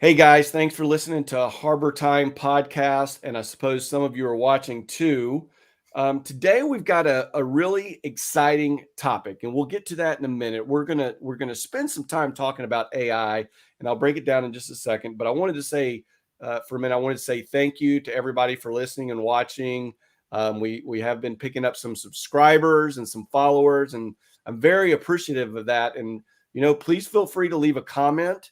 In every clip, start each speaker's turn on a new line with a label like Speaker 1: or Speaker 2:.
Speaker 1: Hey guys, thanks for listening to Harbor Time Podcast, and I suppose some of you are watching too. Today we've got a really exciting topic, and we'll get to that in a minute. We're gonna spend some time talking about AI, and I'll break it down in just a second. But I wanted to say for a minute, I wanted to say thank you to everybody for listening and watching. We have been picking up some subscribers and some followers, and I'm very appreciative of that. And please feel free to leave a comment.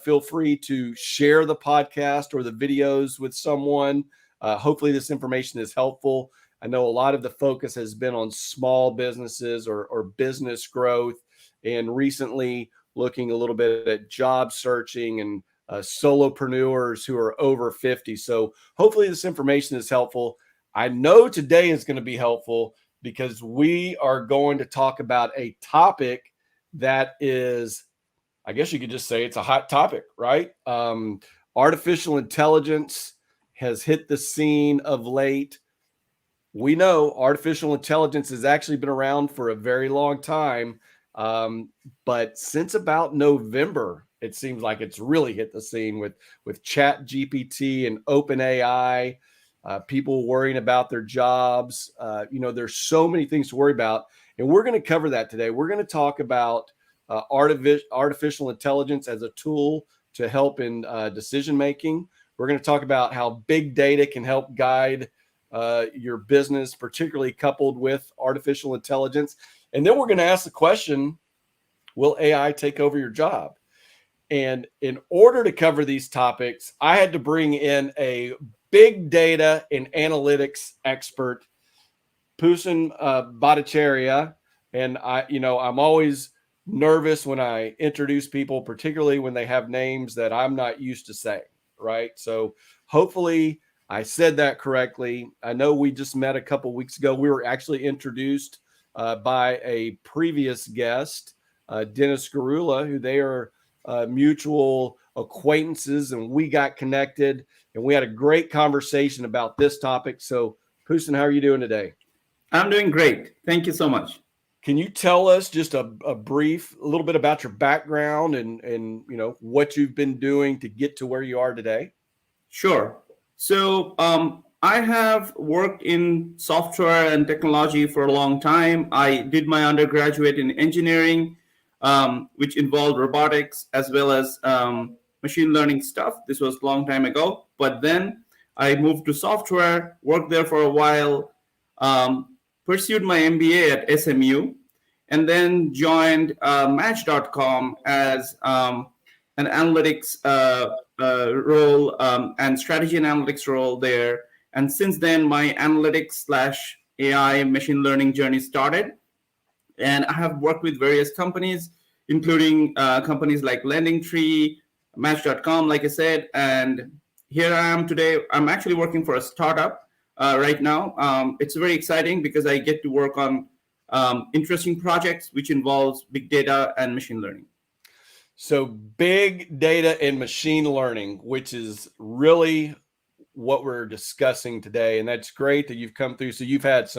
Speaker 1: Feel free to share the podcast or the videos with someone. Hopefully, this information is helpful. I know a lot of the focus has been on small businesses or business growth, and recently looking a little bit at job searching and solopreneurs who are over 50. So, hopefully, this information is helpful. I know today is going to be helpful because we are going to talk about a topic that is, I guess you could just say it's a hot topic, right? Artificial intelligence has hit the scene of late. We know artificial intelligence has actually been around for a very long time. But since about November, it seems like it's really hit the scene with Chat GPT and OpenAI, people worrying about their jobs. There's so many things to worry about. And we're going to cover that today. We're going to talk about artificial intelligence as a tool to help in decision making. We're going to talk about how big data can help guide your business, particularly coupled with artificial intelligence. And then we're going to ask the question, will AI take over your job? And in order to cover these topics, I had to bring in a big data and analytics expert, Poossenjeet Bhatacharya. And I'm always nervous when I introduce people, particularly when they have names that I'm not used to saying, right? So hopefully I said that correctly. I know we just met a couple weeks ago. We were actually introduced by a previous guest, Dennis Garula, who they are mutual acquaintances, and we got connected and we had a great conversation about this topic. So Poosen, how are you doing today?
Speaker 2: I'm doing great. Thank you so much.
Speaker 1: Can you tell us just a little bit about your background and what you've been doing to get to where you are today?
Speaker 2: Sure. So I have worked in software and technology for a long time. I did my undergraduate in engineering, which involved robotics as well as machine learning stuff. This was a long time ago. But then I moved to software, worked there for a while, pursued my MBA at SMU, and then joined Match.com as an analytics role and strategy and analytics role there. And since then, my analytics/AI machine learning journey started. And I have worked with various companies, including companies like LendingTree, Match.com, like I said. And here I am today. I'm actually working for a startup right now. It's very exciting because I get to work on interesting projects, which involves big data and machine learning.
Speaker 1: So big data and machine learning, which is really what we're discussing today. And that's great that you've come through. So you've had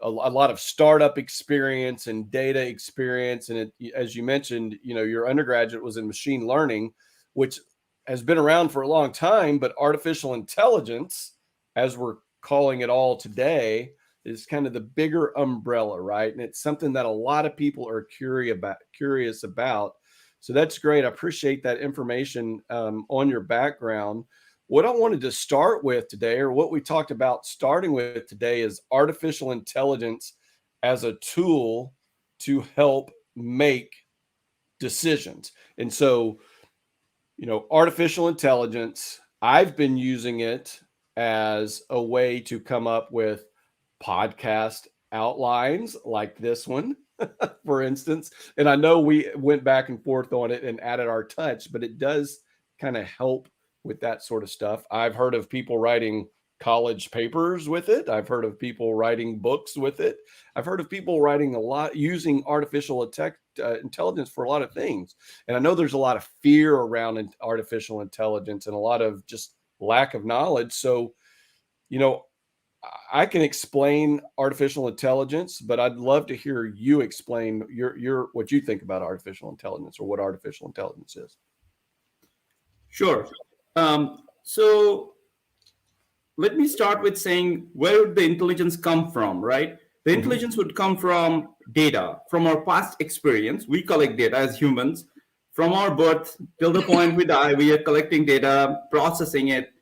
Speaker 1: a lot of startup experience and data experience. And as you mentioned, your undergraduate was in machine learning, which has been around for a long time, but artificial intelligence, as we're calling it all today, is kind of the bigger umbrella, right? And it's something that a lot of people are curious about. So that's great. I appreciate that information on your background. What I wanted to start with today, or what we talked about starting with today, is artificial intelligence as a tool to help make decisions. And so, artificial intelligence, I've been using it as a way to come up with podcast outlines like this one, for instance. And I know we went back and forth on it and added our touch, but it does kind of help with that sort of stuff. I've heard of people writing college papers with it. I've heard of people writing books with it. I've heard of people writing a lot using artificial intelligence for a lot of things. And I know there's a lot of fear around artificial intelligence and a lot of just lack of knowledge. So, I can explain artificial intelligence, but I'd love to hear you explain your what you think about artificial intelligence or what artificial intelligence is.
Speaker 2: Sure. So let me start with saying where would the intelligence come from, right? The
Speaker 1: Hmm.
Speaker 2: intelligence would come from data, from our past experience. We collect data as humans. From our birth till the point we die, we are collecting data, processing it.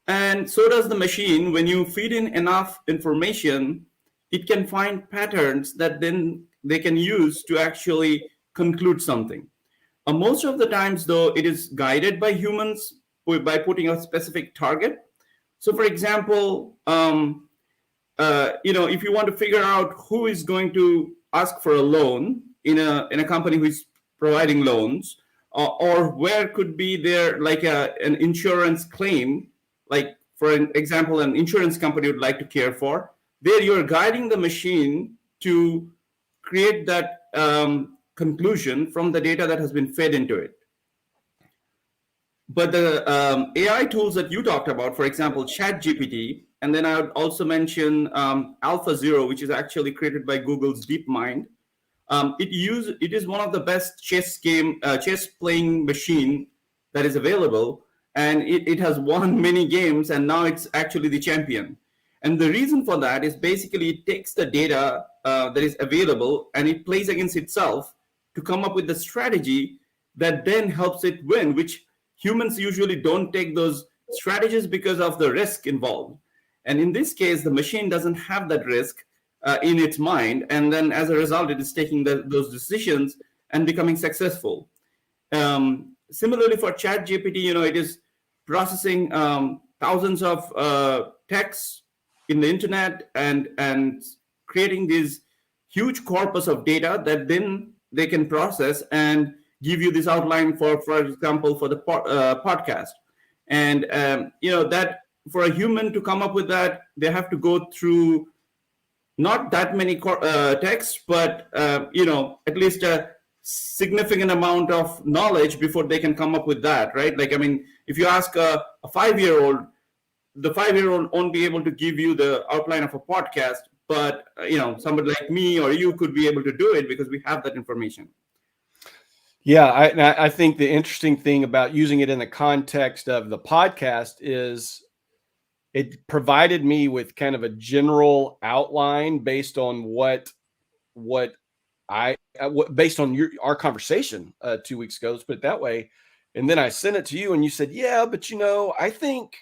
Speaker 2: And so does the machine. When you feed in enough information, it can find patterns that then they can use to actually conclude something. Most of the times, though, it is guided by humans by putting a specific target. So, for example, if you want to figure out who is going to ask for a loan in a company who is providing loans, or where could be there like an insurance claim, like for an example, an insurance company would like to care for, there you're guiding the machine to create that conclusion from the data that has been fed into it. But the AI tools that you talked about, for example, ChatGPT, and then I would also mention AlphaZero, which is actually created by Google's DeepMind. It is one of the best chess playing machine that is available, and it has won many games, and now it's actually the champion. And the reason for that is basically it takes the data that is available and it plays against itself to come up with the strategy that then helps it win, which humans usually don't take those strategies because of the risk involved. And in this case, the machine doesn't have that risk in its mind. And then as a result, it is taking those decisions and becoming successful. Similarly, for ChatGPT, it is processing thousands of texts in the internet and creating this huge corpus of data that then they can process and give you this outline for example, for the podcast. And that for a human to come up with that, they have to go through not that many texts, but at least a significant amount of knowledge before they can come up with that, right? Like, I mean, if you ask a 5-year-old, the 5-year-old won't be able to give you the outline of a podcast, but somebody like me or you could be able to do it because we have that information.
Speaker 1: Yeah, I think the interesting thing about using it in the context of the podcast is it provided me with kind of a general outline based on what based on our conversation 2 weeks ago. Let's put it that way. And then I sent it to you, and you said, "Yeah, but I think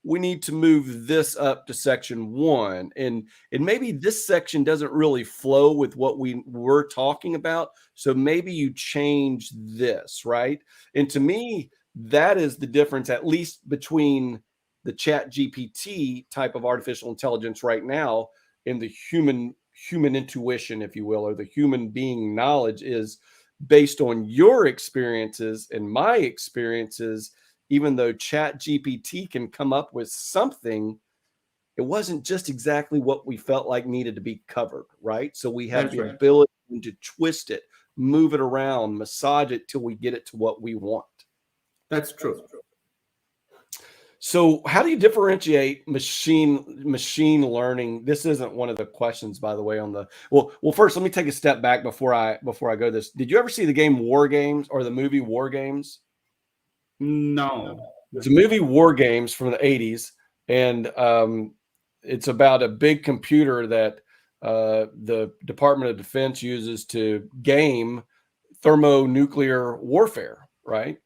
Speaker 1: we need to move this up to section 1, and maybe this section doesn't really flow with what we were talking about, so maybe you change this," right? And to me, that is the difference, at least between the chat GPT type of artificial intelligence right now and the human intuition, if you will, or the human being knowledge, is based on your experiences and my experiences. Even though chat GPT can come up with something, it wasn't just exactly what we felt like needed to be covered, right? So we have
Speaker 2: That's
Speaker 1: the
Speaker 2: right.
Speaker 1: ability to twist it, move it around, massage it till we get it to what we want.
Speaker 2: That's true.
Speaker 1: So how do you differentiate machine learning? This isn't one of the questions, by the way, on the well first let me take a step back before I go this. Did you ever see the game War Games or the movie War Games?
Speaker 2: No.
Speaker 1: It's a movie, War Games, from the 80s, and it's about a big computer that the Department of Defense uses to game thermonuclear warfare, right?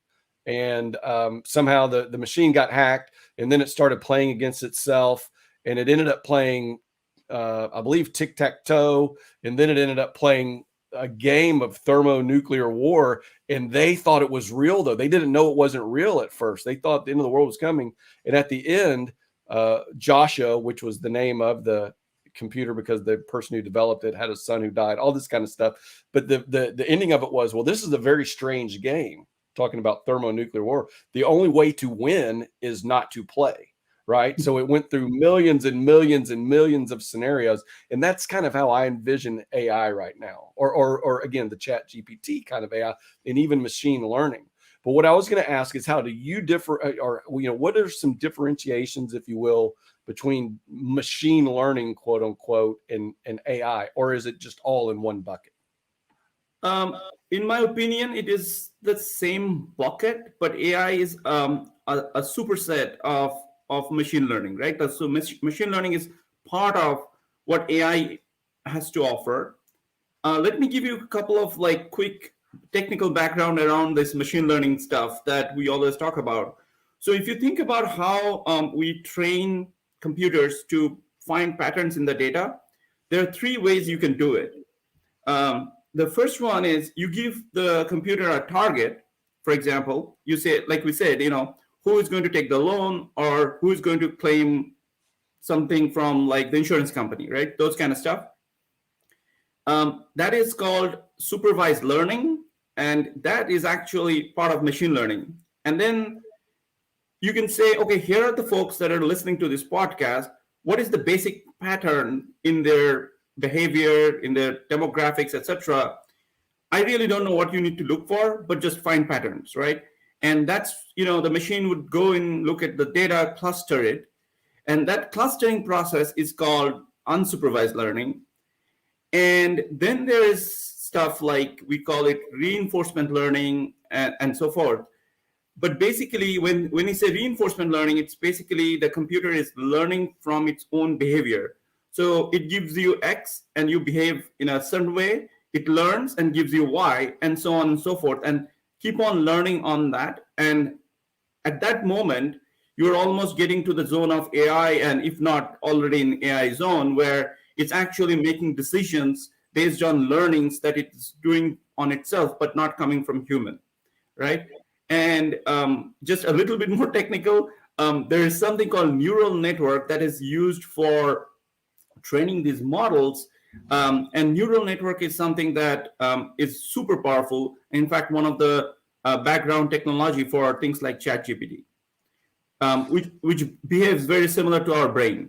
Speaker 1: And somehow the machine got hacked, and then it started playing against itself, and it ended up playing, I believe, tic-tac-toe, and then it ended up playing a game of thermonuclear war, and they thought it was real, though. They didn't know it wasn't real at first. They thought the end of the world was coming. And at the end, Joshua, which was the name of the computer because the person who developed it had a son who died, all this kind of stuff. But the ending of it was, well, this is a very strange game, talking about thermonuclear war. The only way to win is not to play. Right. So it went through millions and millions and millions of scenarios. And that's kind of how I envision AI right now, or again, the chat GPT kind of AI, and even machine learning. But what I was going to ask is, how do you differ, or what are some differentiations, if you will, between machine learning, quote unquote, and AI, or is it just all in one bucket?
Speaker 2: In my opinion, it is the same bucket, but AI is a superset of machine learning, right? So machine learning is part of what AI has to offer. Let me give you a couple of like quick technical background around this machine learning stuff that we always talk about. So if you think about how we train computers to find patterns in the data, there are three ways you can do it. The first one is you give the computer a target. For example, you say, like we said, who is going to take the loan or who is going to claim something from like the insurance company, right? Those kind of stuff. That is called supervised learning, and that is actually part of machine learning. And then you can say, okay, here are the folks that are listening to this podcast. What is the basic pattern in their behavior, in their demographics, etc.? I really don't know what you need to look for, but just find patterns, right? And that's, the machine would go and look at the data, cluster it. And that clustering process is called unsupervised learning. And then there is stuff like we call it reinforcement learning and so forth. But basically, when you say reinforcement learning, it's basically the computer is learning from its own behavior. So it gives you X and you behave in a certain way. It learns and gives you Y and so on and so forth, and keep on learning on that. And at that moment, you're almost getting to the zone of AI, and if not already in AI zone, where it's actually making decisions based on learnings that it's doing on itself, but not coming from human, right? And just a little bit more technical, there is something called neural network that is used for training these models. And neural network is something that is super powerful. In fact, one of the background technology for things like ChatGPT, which behaves very similar to our brain.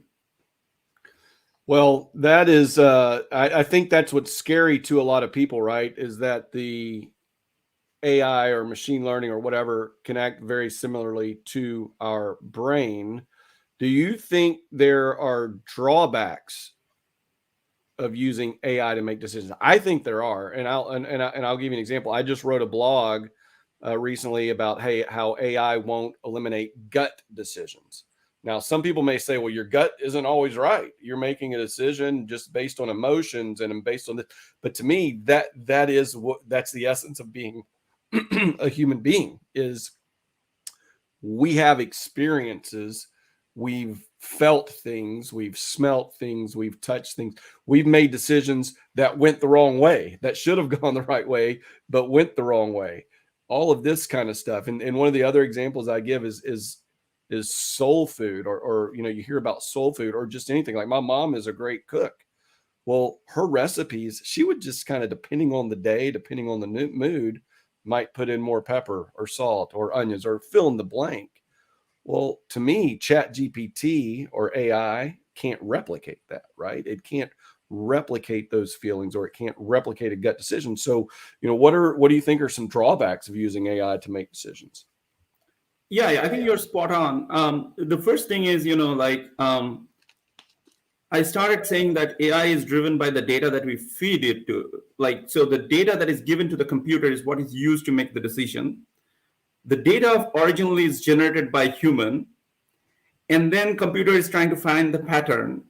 Speaker 1: Well, that is, I think that's what's scary to a lot of people, right? Is that the AI or machine learning or whatever can act very similarly to our brain. Do you think there are drawbacks of using AI to make decisions? I think there are, and I'll give you an example. I just wrote a blog recently about how AI won't eliminate gut decisions. Now, some people may say, well, your gut isn't always right. You're making a decision just based on emotions and based on this. But to me, that's the essence of being a human being. Is we have experiences, we've felt things, we've smelt things, we've touched things, we've made decisions that went the wrong way, that should have gone the right way, but went the wrong way. All of this kind of stuff. And one of the other examples I give is soul food, or you hear about soul food, or just anything. Like my mom is a great cook. Well, her recipes, she would just kind of, depending on the day, depending on the mood, might put in more pepper or salt or onions or fill in the blank. Well, to me, ChatGPT or AI can't replicate that, right? It can't replicate those feelings, or it can't replicate a gut decision. So, what do you think are some drawbacks of using AI to make decisions?
Speaker 2: Yeah, I think you're spot on. The first thing is, I started saying that AI is driven by the data that we feed it to. So the data that is given to the computer is what is used to make the decision. The data originally is generated by human, and then computer is trying to find the pattern.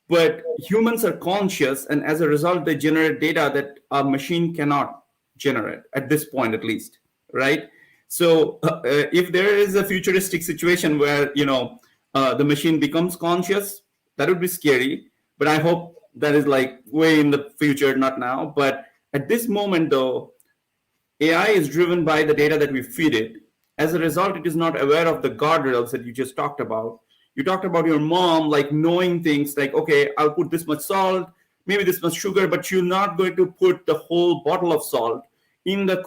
Speaker 2: But humans are conscious, and as a result, they generate data that a machine cannot generate at this point, at least, right? So if there is a futuristic situation where the machine becomes conscious, that would be scary. But I hope that is like way in the future, not now. But at this moment, though, AI is driven by the data that we feed it. As a result, it is not aware of the guardrails that you just talked about. You talked about your mom like knowing things like, okay, I'll put this much salt, maybe this much sugar, but you're not going to put the whole bottle of salt in the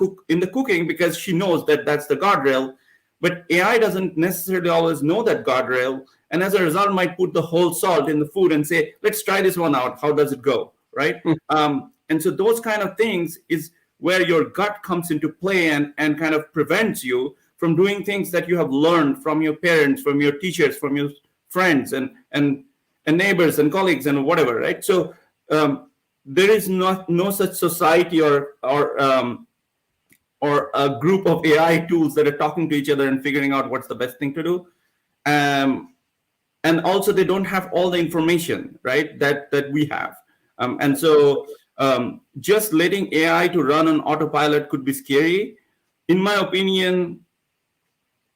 Speaker 2: cooking, because she knows that that's the guardrail. But AI doesn't necessarily always know that guardrail, and as a result might put the whole salt in the food and say, let's try this one out, how does it go, right? And so those kind of things is where your gut comes into play and kind of prevents you from doing things that you have learned from your parents, from your teachers, from your friends and neighbors and colleagues and whatever, right? So there is no such society or a group of AI tools that are talking to each other and figuring out what's the best thing to do. Um, and also they don't have all the information, right, that we have. And so just letting AI to run on autopilot could be scary. In my opinion,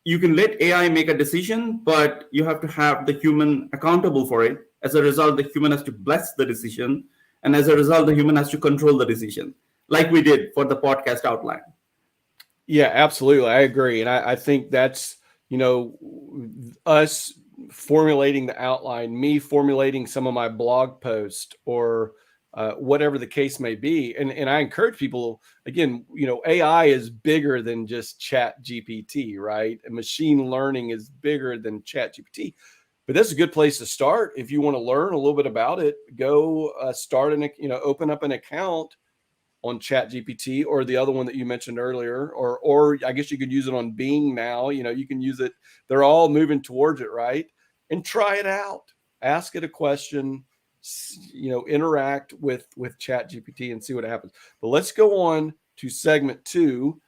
Speaker 2: you can let AI make a decision, but you have to have the human accountable for it. As a result, the human has to bless the decision. And as a result, the human has to control the decision, like we did for the podcast outline.
Speaker 1: Yeah, absolutely. I agree. And I think that's, us formulating the outline, me formulating some of my blog posts or whatever the case may be. And I encourage people, again, AI is bigger than just Chat GPT, right? And machine learning is bigger than Chat GPT. But that's a good place to start. If you want to learn a little bit about it, go open up an account on Chat GPT or the other one that you mentioned earlier, or I guess you could use it on Bing now. You can use it. They're all moving towards it, right? And try it out. Ask it a question. Interact with Chat GPT and see what happens. But let's go on to segment 2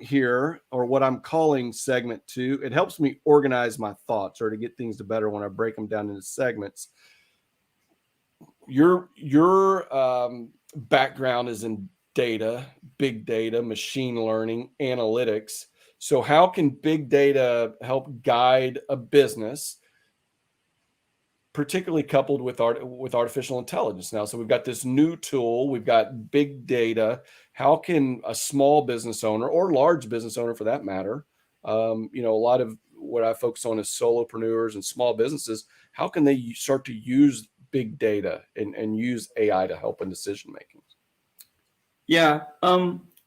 Speaker 1: here, or what I'm calling segment 2. It helps me organize my thoughts or to get things to better when I break them down into segments. Your background is in data, big data, machine learning, analytics. So how can big data help guide a business, particularly coupled with artificial intelligence now? So we've got this new tool, we've got big data. How can a small business owner or large business owner for that matter, a lot of what I focus on is solopreneurs and small businesses, how can they start to use big data and use AI to help in decision making?
Speaker 2: Yeah.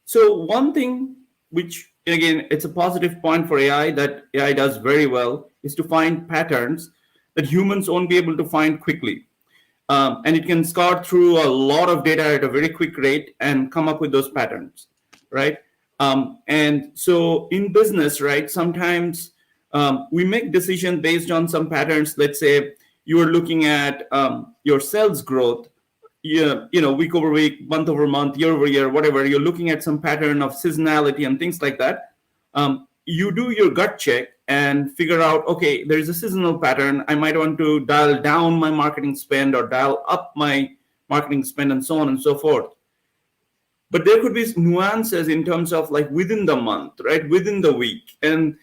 Speaker 2: So one thing, which again, it's a positive point for AI that AI does very well, is to find patterns that humans won't be able to find quickly. And it can scour through a lot of data at a very quick rate and come up with those patterns, right? And so in business, right, sometimes we make decisions based on some patterns. Let's say you are looking at your sales growth, week over week, month over month, year over year, whatever. You're looking at some pattern of seasonality and things like that. You do your gut check and figure out, okay, there's a seasonal pattern. I might want to dial down my marketing spend or dial up my marketing spend and so on and so forth. But there could be nuances in terms of like within the month, right? Within the week. And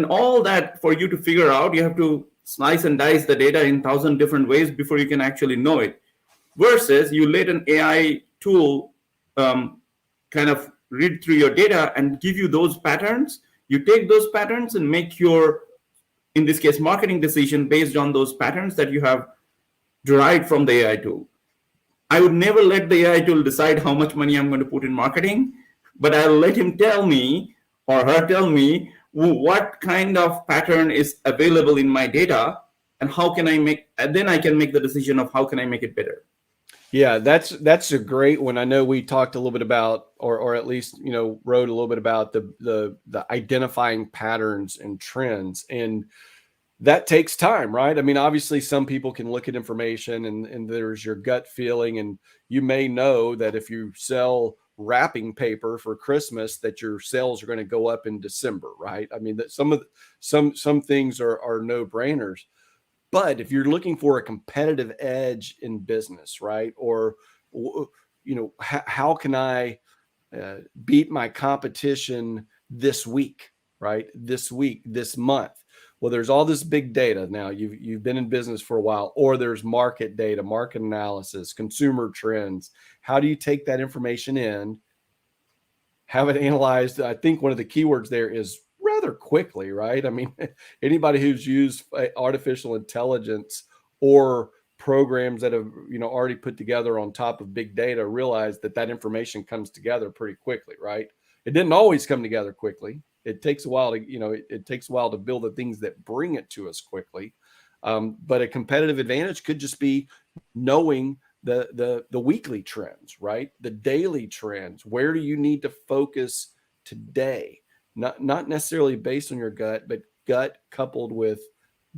Speaker 2: all that for you to figure out, you have to slice and dice the data in 1,000 different ways before you can actually know it. Versus you let an AI tool kind of read through your data and give you those patterns. You take those patterns and make your, in this case, marketing decision based on those patterns that you have derived from the AI tool. I would never let the AI tool decide how much money I'm going to put in marketing, but I'll let him tell me or her tell me what kind of pattern is available in my data and how can I make, and then I can make the decision of how can I make it better.
Speaker 1: Yeah, that's a great one. I know we talked a little bit about, or at least wrote a little bit about the identifying patterns and trends, and that takes time, right? I mean, obviously, some people can look at information and there's your gut feeling, and you may know that if you sell wrapping paper for Christmas, that your sales are going to go up in December, right? I mean, that some things are no brainers. But if you're looking for a competitive edge in business, right? Or, how can I beat my competition this week, right? This week, this month. Well, there's all this big data now. You've been in business for a while, or there's market data, market analysis, consumer trends. How do you take that information in, have it analyzed? I think one of the keywords there is rather quickly, right? I mean, anybody who's used artificial intelligence or programs that have already put together on top of big data realize that information comes together pretty quickly, right? It didn't always come together quickly. It takes a while to it takes a while to build the things that bring it to us quickly. But a competitive advantage could just be knowing the weekly trends, right? The daily trends. Where do you need to focus today? Not necessarily based on your gut, but gut coupled with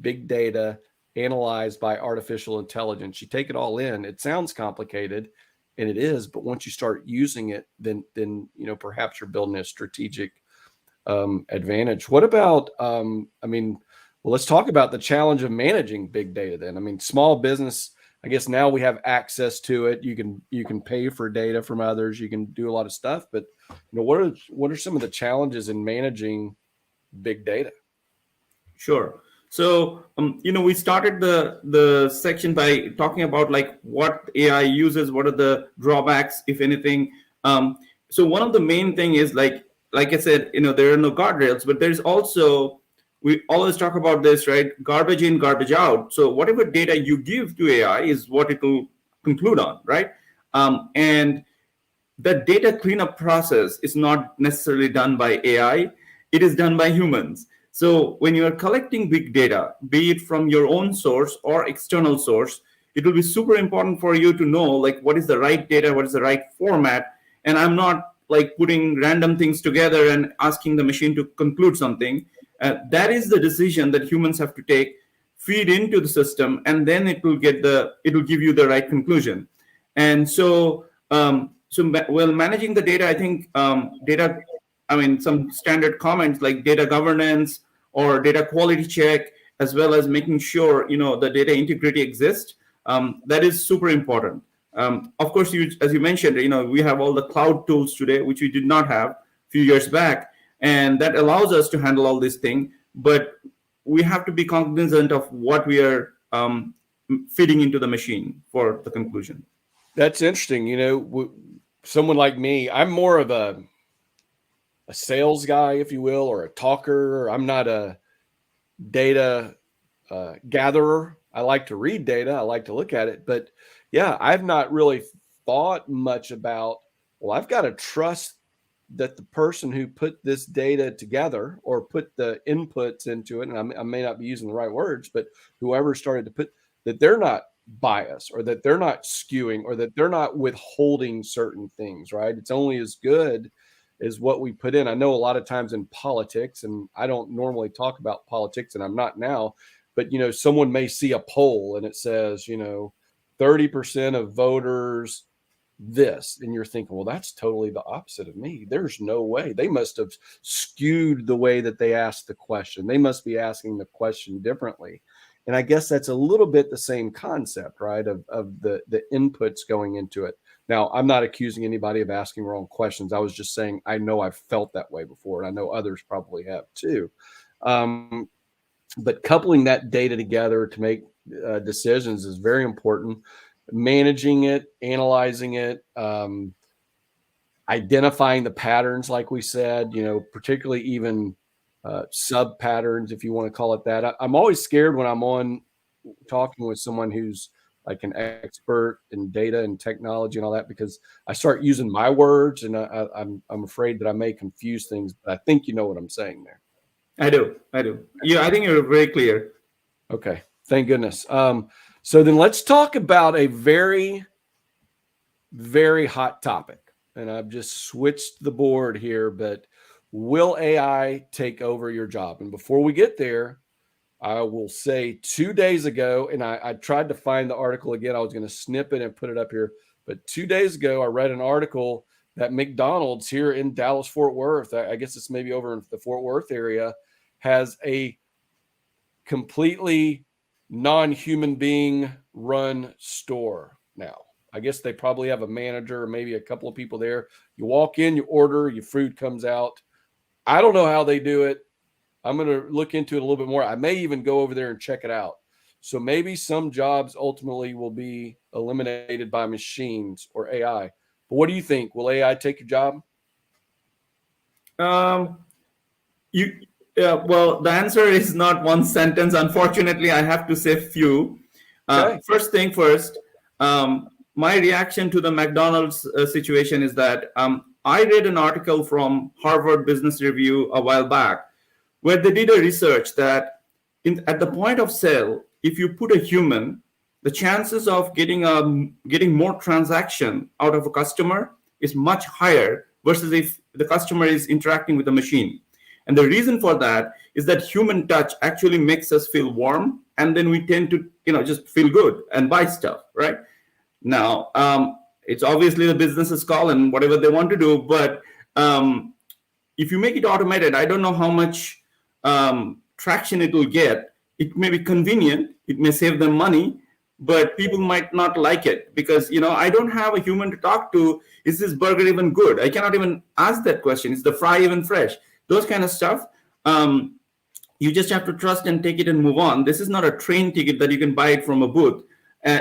Speaker 1: big data analyzed by artificial intelligence. You take it all in. It sounds complicated. and it is. But once you start using it, then perhaps you're building a strategic advantage. What about well, let's talk about the challenge of managing big data then. I mean, small business, I guess now we have access to it. You can pay for data from others. You can do a lot of stuff, but what are some of the challenges in managing big data?
Speaker 2: Sure. So, we started the section by talking about like what AI uses, what are the drawbacks, if anything. So one of the main thing is like I said, there are no guardrails, but there's also, we always talk about this, right? Garbage in, garbage out. So whatever data you give to AI is what it will conclude on, right? And the data cleanup process is not necessarily done by AI. It is done by humans. So when you are collecting big data, be it from your own source or external source, it will be super important for you to know like what is the right data, what is the right format. And I'm not like putting random things together and asking the machine to conclude something. That is the decision that humans have to take, feed into the system, and then it will give you the right conclusion. And so, managing the data, I think some standard comments like data governance or data quality check, as well as making sure the data integrity exists. That is super important. Of course, as you mentioned, we have all the cloud tools today, which we did not have a few years back, and that allows us to handle all these things. But we have to be cognizant of what we are feeding into the machine for the conclusion.
Speaker 1: That's interesting. Someone like me, I'm more of a sales guy, if you will, or a talker. I'm not a data gatherer. I like to read data. I like to look at it. But yeah, I've not really thought much about, well, I've got to trust that the person who put this data together or put the inputs into it, and I may not be using the right words, but whoever started to put, that they're not biased or that they're not skewing or that they're not withholding certain things, right? It's only as good as what we put in. I know a lot of times in politics, and I don't normally talk about politics, and I'm not now, but someone may see a poll and it says 30% of voters this, and you're thinking, well, that's totally the opposite of me. There's no way. They must have skewed the way that they asked the question. They must be asking the question differently. And I guess that's a little bit the same concept, right? Of the inputs going into it. Now, I'm not accusing anybody of asking wrong questions. I was just saying, I know I've felt that way before, and I know others probably have too. But coupling that data together to make decisions is very important. Managing it, analyzing it, identifying the patterns, like we said, particularly even sub patterns, if you want to call it that. I'm always scared when I'm on talking with someone who's like an expert in data and technology and all that, because I start using my words and I'm afraid that I may confuse things. But I think you know what I'm saying there.
Speaker 2: I do. Yeah, I think you're very clear.
Speaker 1: Okay, thank goodness. So then let's talk about a very, very hot topic. And I've just switched the board here, but will AI take over your job? And before we get there, I will say 2 days ago, and I tried to find the article again. I was going to snip it and put it up here. But 2 days ago, I read an article that McDonald's here in Dallas, Fort Worth, I guess it's maybe over in the Fort Worth area, has a completely non-human being run store now. I guess they probably have a manager or maybe a couple of people there. You walk in, you order, your food comes out. I don't know how they do it. I'm going to look into it a little bit more. I may even go over there and check it out. So maybe some jobs ultimately will be eliminated by machines or AI. But what do you think? Will AI take your job?
Speaker 2: Well, the answer is not one sentence. Unfortunately, I have to say few.
Speaker 1: Okay.
Speaker 2: First thing first, my reaction to the McDonald's situation is that I read an article from Harvard Business Review a while back where they did a research that at the point of sale, if you put a human, the chances of getting more transaction out of a customer is much higher versus if the customer is interacting with a machine. And the reason for that is that human touch actually makes us feel warm, and then we tend to just feel good and buy stuff, right? Now, It's obviously the business's call and whatever they want to do. But if you make it automated, I don't know how much traction it will get. It may be convenient, it may save them money, but people might not like it because I don't have a human to talk to. Is this burger even good? I cannot even ask that question. Is the fry even fresh? Those kind of stuff. You just have to trust and take it and move on. This is not a train ticket that you can buy it from a booth.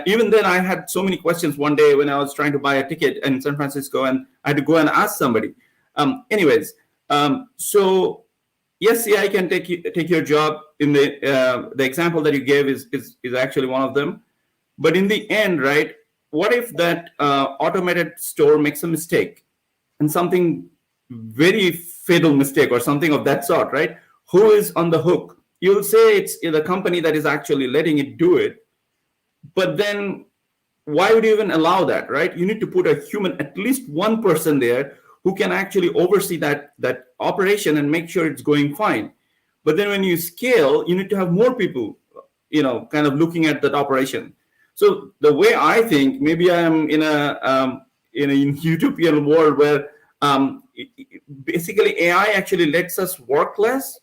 Speaker 2: Even then, I had so many questions one day when I was trying to buy a ticket in San Francisco, and I had to go and ask somebody. Anyways, so yes, AI can take your job. In the example that you gave is actually one of them. But in the end, right? What if that automated store makes a mistake, and something very fatal mistake or something of that sort, right? Who is on the hook? You'll say it's the company that is actually letting it do it, but then why would you even allow that, right? You need to put a human, at least one person there who can actually oversee that operation and make sure it's going fine. But then when you scale, you need to have more people, kind of looking at that operation. So the way I think, maybe I am in a utopian world where basically AI actually lets us work less,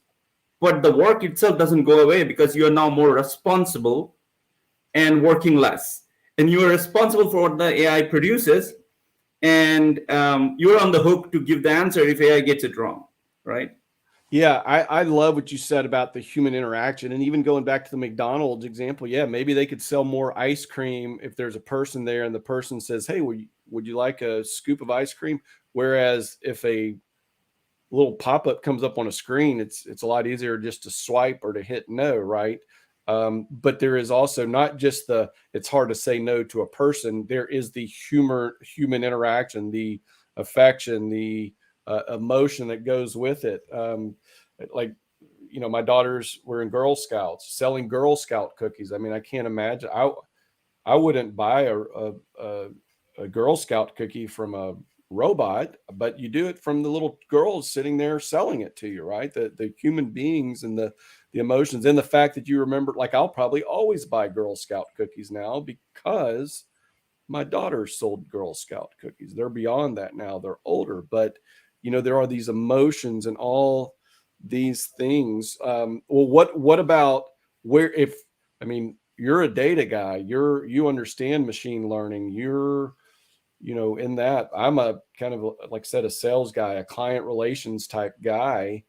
Speaker 2: but the work itself doesn't go away because you are now more responsible and working less. And you are responsible for what the AI produces, and you're on the hook to give the answer if AI gets it wrong, right?
Speaker 1: Yeah, I love what you said about the human interaction. And even going back to the McDonald's example, yeah, maybe they could sell more ice cream if there's a person there and the person says, hey, would you like a scoop of ice cream? Whereas if a little pop-up comes up on a screen, it's a lot easier just to swipe or to hit no, right? But there is also not just it's hard to say no to a person. There is the human interaction, the affection, the emotion that goes with it. Like, my daughters were in Girl Scouts selling Girl Scout cookies. I mean, I can't imagine. I wouldn't buy a Girl Scout cookie from a robot, but you do it from the little girls sitting there selling it to you, right? The human beings and the emotions and the fact that you remember. Like, I'll probably always buy Girl Scout cookies now because my daughter sold Girl Scout cookies. They're beyond that now. They're older, but there are these emotions and all these things. Well, what about you're a data guy, you understand machine learning, you're in that. I'm a kind of, like I said, a sales guy, a client relations type guy.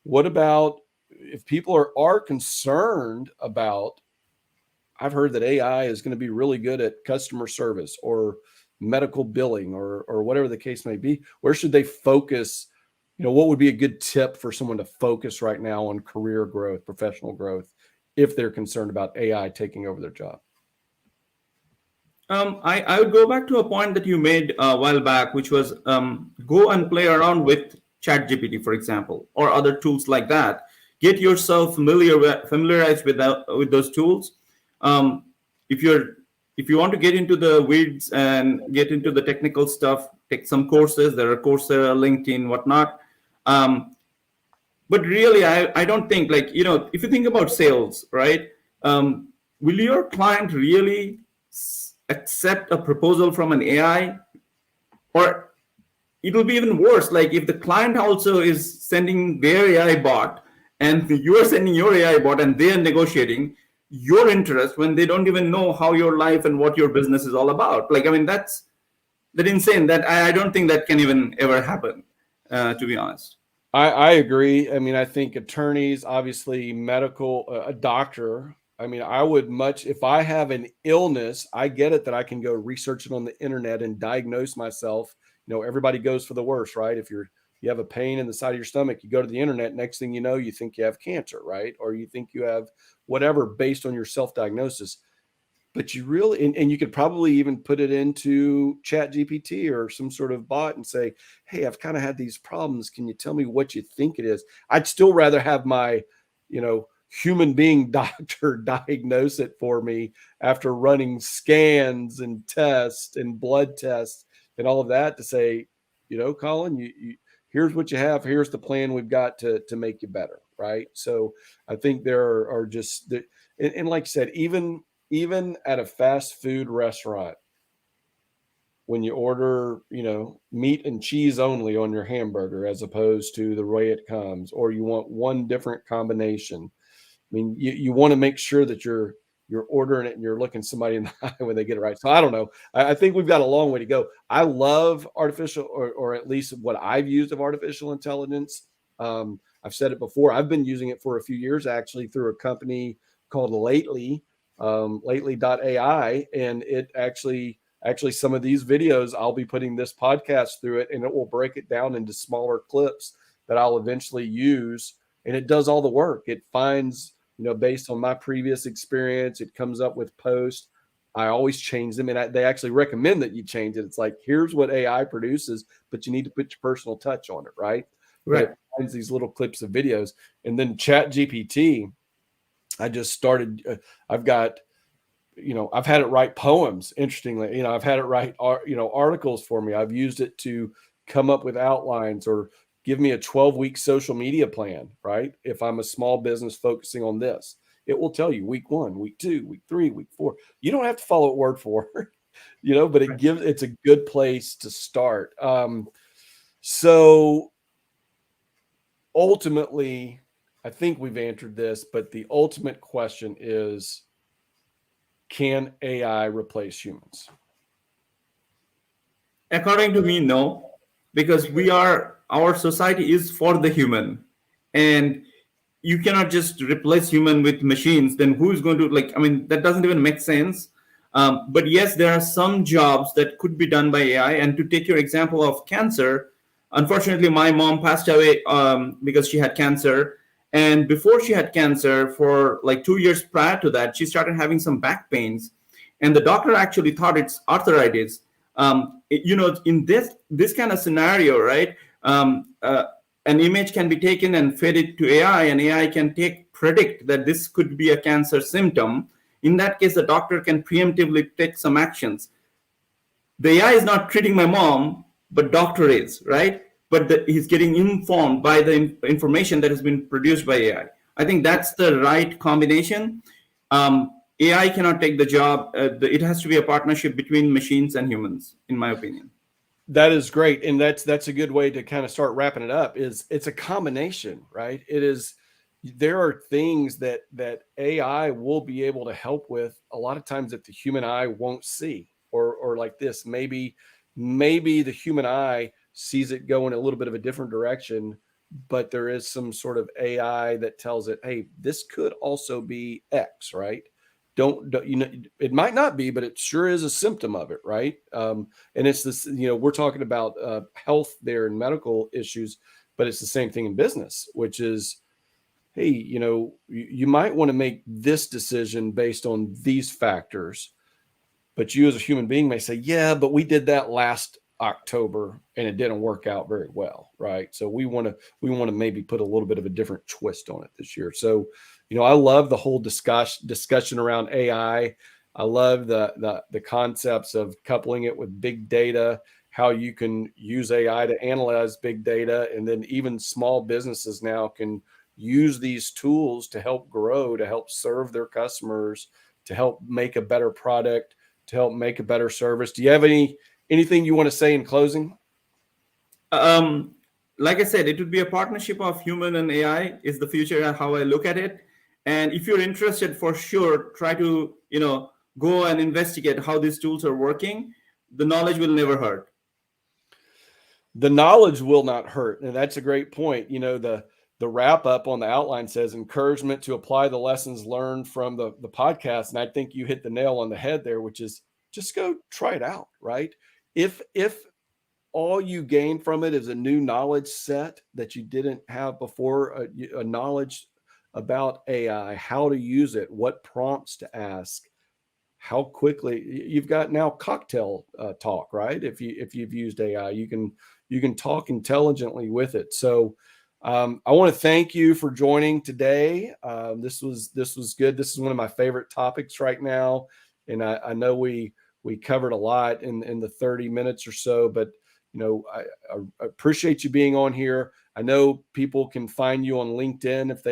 Speaker 1: What about if people are concerned about, I've heard that AI is going to be really good at customer service or medical billing or whatever the case may be. Where should they focus? What would be a good tip for someone to focus right now on career growth, professional growth, if they're concerned about AI taking over their job?
Speaker 2: I would go back to a point that you made a while back, which was go and play around with ChatGPT, for example, or other tools like that. Get yourself familiarized with those tools. If you want to get into the weeds and get into the technical stuff, take some courses. There are Coursera, LinkedIn, whatnot. But really, I don't think, like, if you think about sales, right? Will your client really accept a proposal from an AI? Or it will be even worse, like if the client also is sending their AI bot and you are sending your AI bot and they are negotiating your interest when they don't even know how your life and what your business is all about. Like, I mean, that's insane. That I don't think that can even ever happen, to be honest.
Speaker 1: I agree. I mean, I think attorneys, obviously medical, a doctor. I mean, I would if I have an illness, I get it that I can go research it on the internet and diagnose myself. Everybody goes for the worst, right? If you have a pain in the side of your stomach, you go to the internet. Next thing you know, you think you have cancer, right? Or you think you have whatever based on your self-diagnosis. But you really, and you could probably even put it into Chat GPT or some sort of bot and say, hey, I've kind of had these problems. Can you tell me what you think it is? I'd still rather have my, human being doctor diagnose it for me after running scans and tests and blood tests and all of that to say, Colin, you here's what you have. Here's the plan we've got to make you better. Right. So I think there are just, and like I said, even at a fast food restaurant, when you order, meat and cheese only on your hamburger as opposed to the way it comes, or you want one different combination. I mean, you want to make sure that you're ordering it and you're looking somebody in the eye when they get it right. So I don't know. I think we've got a long way to go. I love artificial, or at least what I've used of artificial intelligence. I've said it before. I've been using it for a few years actually through a company called Lately, lately.ai, and it actually some of these videos I'll be putting this podcast through it, and it will break it down into smaller clips that I'll eventually use, and it does all the work. It finds, based on my previous experience, it comes up with posts. I always change them, and they actually recommend that you change it. It's like, here's what AI produces, but you need to put your personal touch on it, right? But
Speaker 2: Right.
Speaker 1: it finds these little clips of videos. And then Chat GPT, I just started, I've got, I've had it write poems. Interestingly, I've had it write, articles for me. I've used it to come up with outlines or give me a 12-week social media plan, right? If I'm a small business focusing on this, it will tell you week 1, week 2, week 3, week 4. You don't have to follow it word for word, but it's a good place to start. So ultimately, I think we've answered this, but the ultimate question is, can AI replace humans?
Speaker 2: According to me, no, because our society is for the human, and you cannot just replace human with machines. Then who's going to, like, I mean, that doesn't even make sense. But yes, there are some jobs that could be done by AI. And to take your example of cancer, unfortunately, my mom passed away because she had cancer. And before she had cancer, for like 2 years prior to that, she started having some back pains. And the doctor actually thought it's arthritis. In this kind of scenario, right? An image can be taken and fed it to AI, and AI can predict that this could be a cancer symptom. In that case, the doctor can preemptively take some actions. The AI is not treating my mom, but doctor is, right? But he's getting informed by the information that has been produced by AI. I think that's the right combination. AI cannot take the job. It has to be a partnership between machines and humans, in my opinion.
Speaker 1: That is great, and that's a good way to kind of start wrapping it up. It's a combination, right? There are things that AI will be able to help with a lot of times that the human eye won't see, or like this, maybe the human eye sees it go in a little bit of a different direction, but there is some sort of AI that tells it, hey, this could also be X, right? Don't it might not be, but it sure is a symptom of it, right? And it's this, we're talking about health there and medical issues, but it's the same thing in business, which is, hey, you might want to make this decision based on these factors, but you as a human being may say, yeah, but we did that last October and it didn't work out very well, right? So we want to maybe put a little bit of a different twist on it this year. So, I love the whole discussion around AI. I love the concepts of coupling it with big data, how you can use AI to analyze big data, and then even small businesses now can use these tools to help grow, to help serve their customers, to help make a better product, to help make a better service. Do you have anything you want to say in closing?
Speaker 2: Like I said, it would be a partnership of human and AI is the future, how I look at it. And if you're interested, for sure, try to, go and investigate how these tools are working. The knowledge will never hurt.
Speaker 1: The knowledge will not hurt. And that's a great point. The wrap up on the outline says encouragement to apply the lessons learned from the podcast. And I think you hit the nail on the head there, which is just go try it out, right? If all you gain from it is a new knowledge set that you didn't have before, a knowledge about AI, how to use it, what prompts to ask, how quickly you've got now cocktail talk, right? If you've used AI, you can talk intelligently with it. So I want to thank you for joining today. This was good. This is one of my favorite topics right now, and I know we covered a lot in the 30 minutes or so, but I appreciate you being on here. I know people can find you on LinkedIn if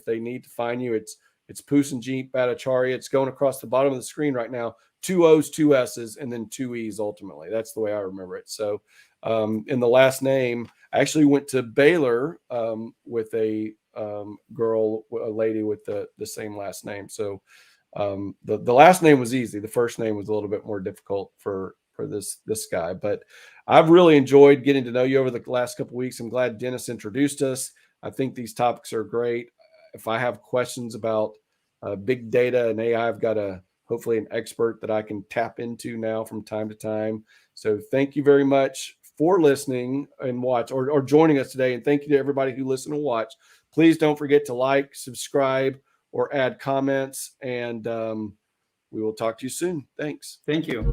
Speaker 1: they need to find you. It's It's Poossenjeet Bhatacharya. It's going across the bottom of the screen right now. 2 O's, 2 S's, and then 2 E's ultimately. That's the way I remember it. So in the last name, I actually went to Baylor with a girl, a lady with the same last name. So the last name was easy. The first name was a little bit more difficult for this guy. But I've really enjoyed getting to know you over the last couple of weeks. I'm glad Dennis introduced us. I think these topics are great. If I have questions about big data and AI, I've got hopefully an expert that I can tap into now from time to time. So thank you very much for listening and watch or joining us today. And thank you to everybody who listened and watched. Please don't forget to like, subscribe, or add comments. And we will talk to you soon. Thanks.
Speaker 2: Thank you.